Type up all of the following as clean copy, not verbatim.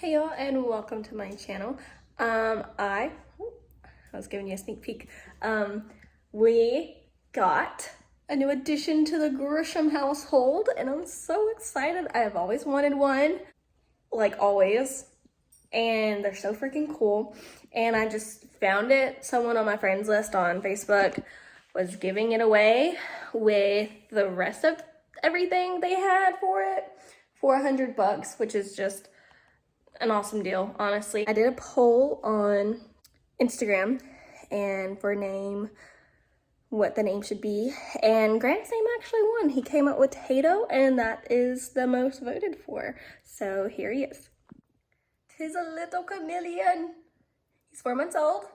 Hey y'all, and welcome to my channel. I was giving you a sneak peek. We got a new addition to the Grisham household, and I'm so excited. I have always wanted one, like always, and they're so freaking cool. And I just found it. Someone on my friends list on Facebook was giving it away with the rest of everything they had for it for $100, which is just an awesome deal, honestly. I did a poll on Instagram and for what the name should be, and Grant's name actually won. He came up with Tato, and that is the most voted for. So here he is. Tis a little chameleon. He's 4 months old.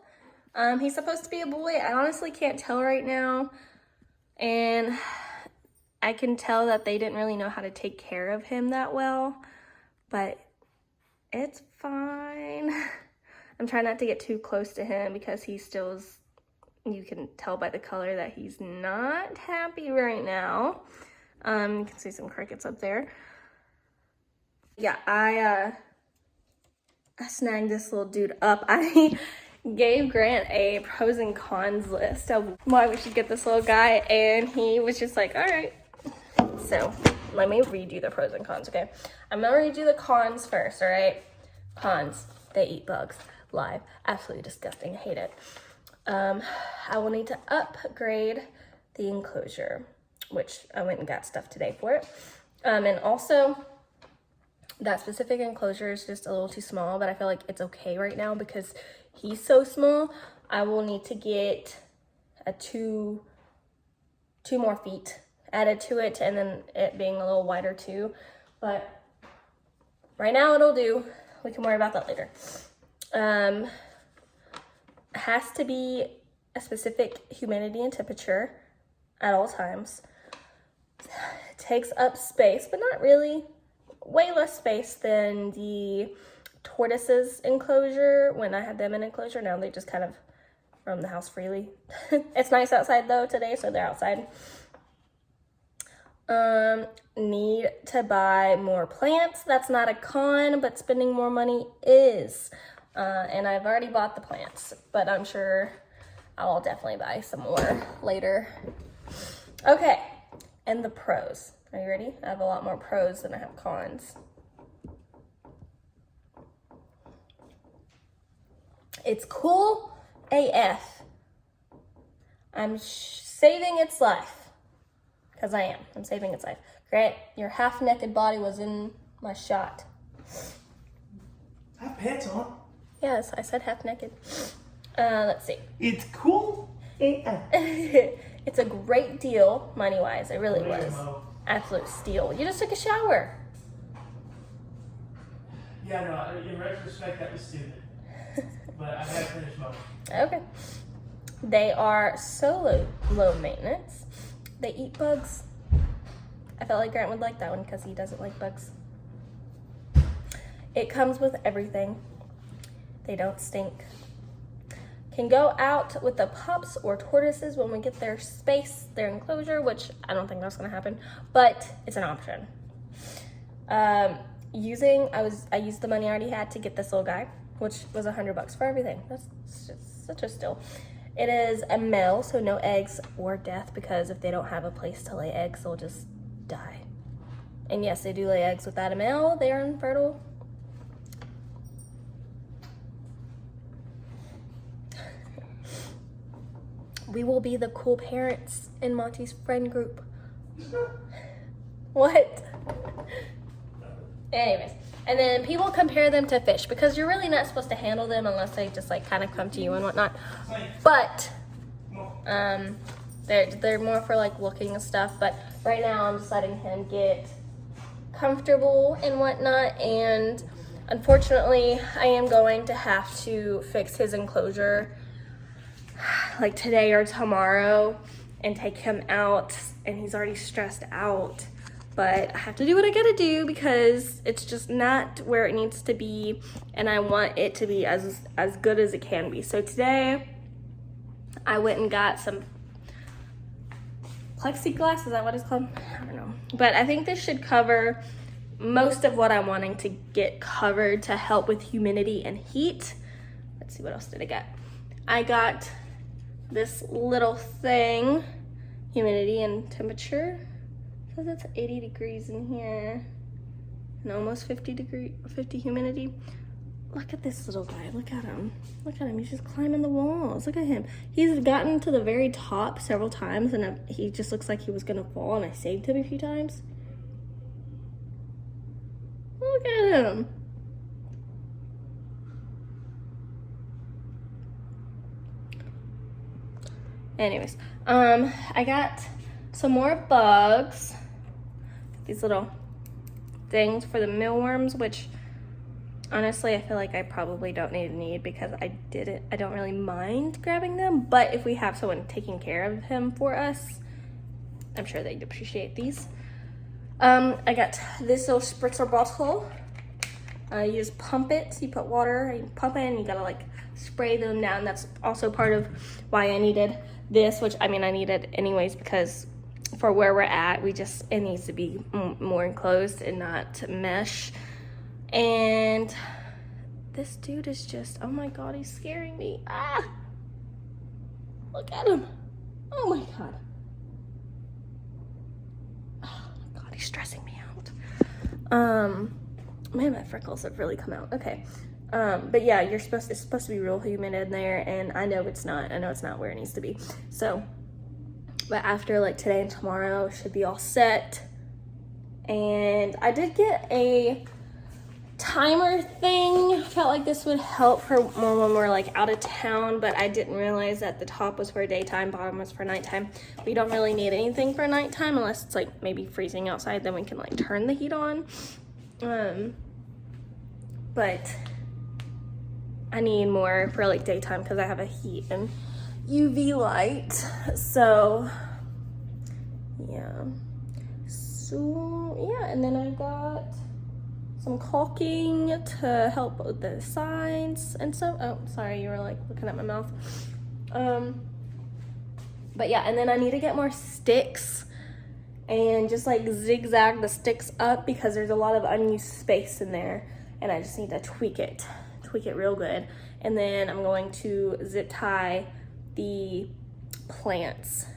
He's supposed to be a boy. I honestly can't tell right now, and I can tell that they didn't really know how to take care of him that well, but it's fine. I'm trying not to get too close to him because he still is, you can tell by the color that he's not happy right now. You can see some crickets up there. Yeah, I snagged this little dude up. I gave Grant a pros and cons list of why we should get this little guy, and he was just like, all right. So let me read you the pros and cons, okay? I'm gonna read you the cons first, all right? Cons, they eat bugs live. Absolutely disgusting, I hate it. I will need to upgrade the enclosure, which I went and got stuff today for it. And also, that specific enclosure is just a little too small, but I feel like it's okay right now because he's so small. I will need to get a two more feet added to it, and then it being a little wider too. But right now it'll do. We can worry about that later. It has to be a specific humidity and temperature at all times. It takes up space, but not really. Way less space than the tortoises enclosure. When I had them in enclosure, now they just kind of roam the house freely. It's nice outside though today, so they're outside. Need to buy more plants. That's not a con, but spending more money is. And I've already bought the plants, but I'm sure I'll definitely buy some more later. Okay, and the pros. Are you ready? I have a lot more pros than I have cons. It's cool AF. I'm saving its life. Because I am. I'm saving its life. Grant, your half-naked body was in my shot. I have pants on. Yes, I said half-naked. Let's see. It's cool AF. It's a great deal, money-wise. It really was. Absolute steal. You just took a shower. Yeah, no, in retrospect, that was stupid. But I gotta finish mowing. Okay. They are so low maintenance. They eat bugs. I felt like Grant would like that one because he doesn't like bugs. It comes with everything. They don't stink. Can go out with the pups or tortoises when we get their space, their enclosure, which I don't think that's gonna happen, but it's an option. I used the money I already had to get this little guy, which was $100 for everything. That's just such a steal. It is a male, so no eggs or death, because if they don't have a place to lay eggs, they'll just die. And yes, they do lay eggs without a male. They are infertile. We will be the cool parents in Monty's friend group. What? Anyways. And then people compare them to fish because you're really not supposed to handle them unless they just like kind of come to you and whatnot. But they're more for like looking and stuff. But right now I'm just letting him get comfortable and whatnot. And unfortunately, I am going to have to fix his enclosure like today or tomorrow and take him out. And he's already stressed out. But I have to do what I gotta do because it's just not where it needs to be, and I want it to be as good as it can be. So today, I went and got some plexiglass, is that what it's called? I don't know. But I think this should cover most of what I'm wanting to get covered to help with humidity and heat. Let's see, what else did I get? I got this little thing, humidity and temperature. It says it's 80 degrees in here and almost 50 humidity. Look at this little guy, look at him. Look at him, he's just climbing the walls. Look at him. He's gotten to the very top several times and he just looks like he was gonna fall, and I saved him a few times. Look at him. Anyways, I got some more bugs. These little things for the mealworms, which honestly I feel like I probably don't need because I don't really mind grabbing them, but if we have someone taking care of him for us, I'm sure they'd appreciate these. I got this little spritzer bottle. You just pump it, so you put water, and you pump it, and you gotta like spray them down. That's also part of why I needed this, which I mean I needed anyways, because for where we're at, it needs to be more enclosed and not mesh. And this dude is just, oh my god, he's scaring me. Ah! Look at him. Oh my god. Oh my god, he's stressing me out. Man, my freckles have really come out. Okay. But yeah, it's supposed to be real humid in there, and I know it's not. I know it's not where it needs to be. So, but after like today and tomorrow, it should be all set. And I did get a timer thing. Felt like this would help for more when we're like out of town, but I didn't realize that the top was for daytime, bottom was for nighttime. We don't really need anything for nighttime unless it's like maybe freezing outside, then we can like turn the heat on. But I need more for like daytime because I have a heat and UV light. So yeah. So yeah, and then I got some caulking to help with the signs and stuff. Oh, sorry, you were like looking at my mouth. But yeah, and then I need to get more sticks and just like zigzag the sticks up because there's a lot of unused space in there, and I just need to tweak it real good. And then I'm going to zip tie the plants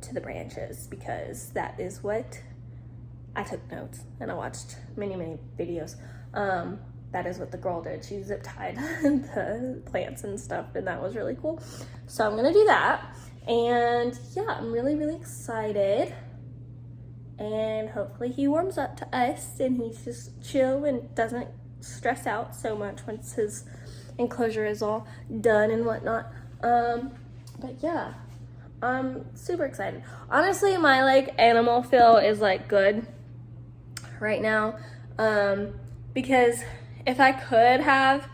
to the branches because that is what I took notes and I watched many videos. That is what the girl did. She zip tied the plants and stuff, and that was really cool. So I'm gonna do that. And yeah, I'm really excited, and hopefully he warms up to us and he's just chill and doesn't stress out so much once his enclosure is all done and whatnot. But yeah, I'm super excited. Honestly, my like animal feel is like good right now, because if I could have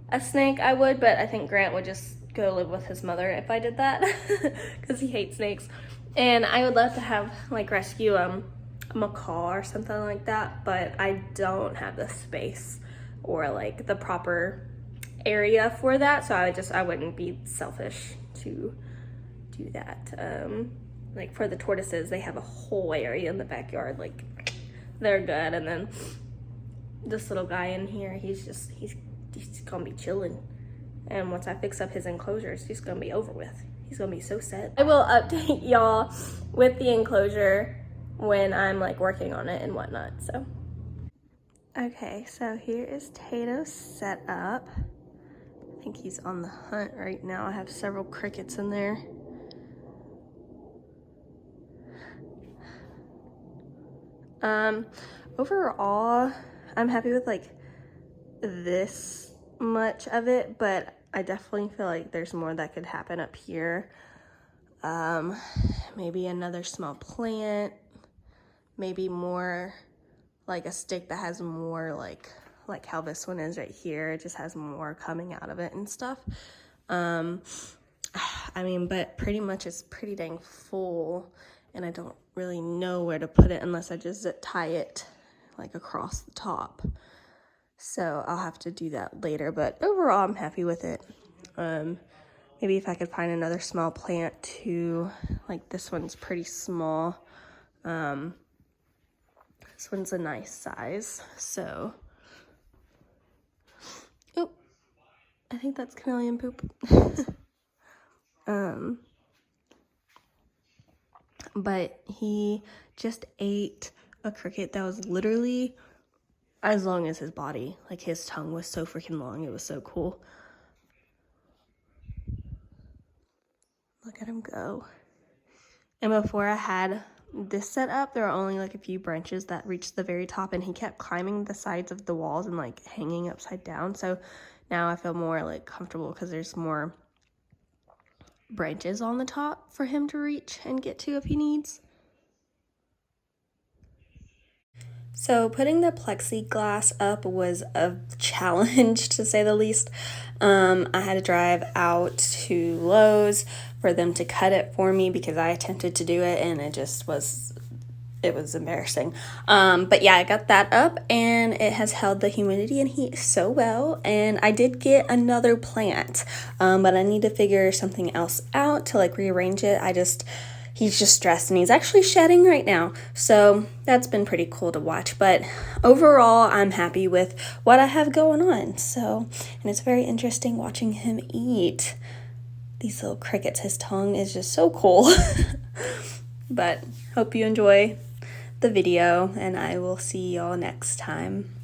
a snake I would, but I think Grant would just go live with his mother if I did that because he hates snakes. And I would love to have like rescue a macaw or something like that, but I don't have the space or like the proper area for that, so I wouldn't be selfish to do that. Like for the tortoises, they have a whole area in the backyard, like they're good. And then this little guy in here, he's gonna be chilling, and once I fix up his enclosure, it's just gonna be over with. He's gonna be so set. I will update y'all with the enclosure when I'm like working on it and whatnot. So okay, so here is Tato set up. I think he's on the hunt right now. I have several crickets in there. Overall, I'm happy with like this much of it, but I definitely feel like there's more that could happen up here. Maybe another small plant, maybe more like a stick that has more like how this one is right here. It just has more coming out of it and stuff. I mean, but pretty much it's pretty dang full, and I don't really know where to put it unless I just zip tie it like across the top. So I'll have to do that later, but overall I'm happy with it. Maybe if I could find another small plant too, like this one's pretty small. This one's a nice size, so. Oh, I think that's chameleon poop. But he just ate a cricket that was literally as long as his body. Like, his tongue was so freaking long. It was so cool. Look at him go. And before I had this set up, there were only like a few branches that reached the very top, and he kept climbing the sides of the walls and like hanging upside down. So now I feel more like comfortable because there's more branches on the top for him to reach and get to if he needs. So putting the plexiglass up was a challenge, to say the least. I had to drive out to Lowe's for them to cut it for me because I attempted to do it and it was embarrassing. But yeah, I got that up and it has held the humidity and heat so well. And I did get another plant, but I need to figure something else out to like rearrange it. He's just stressed and he's actually shedding right now. So that's been pretty cool to watch. But overall, I'm happy with what I have going on. So, and it's very interesting watching him eat these little crickets. His tongue is just so cool. But hope you enjoy the video and I will see y'all next time.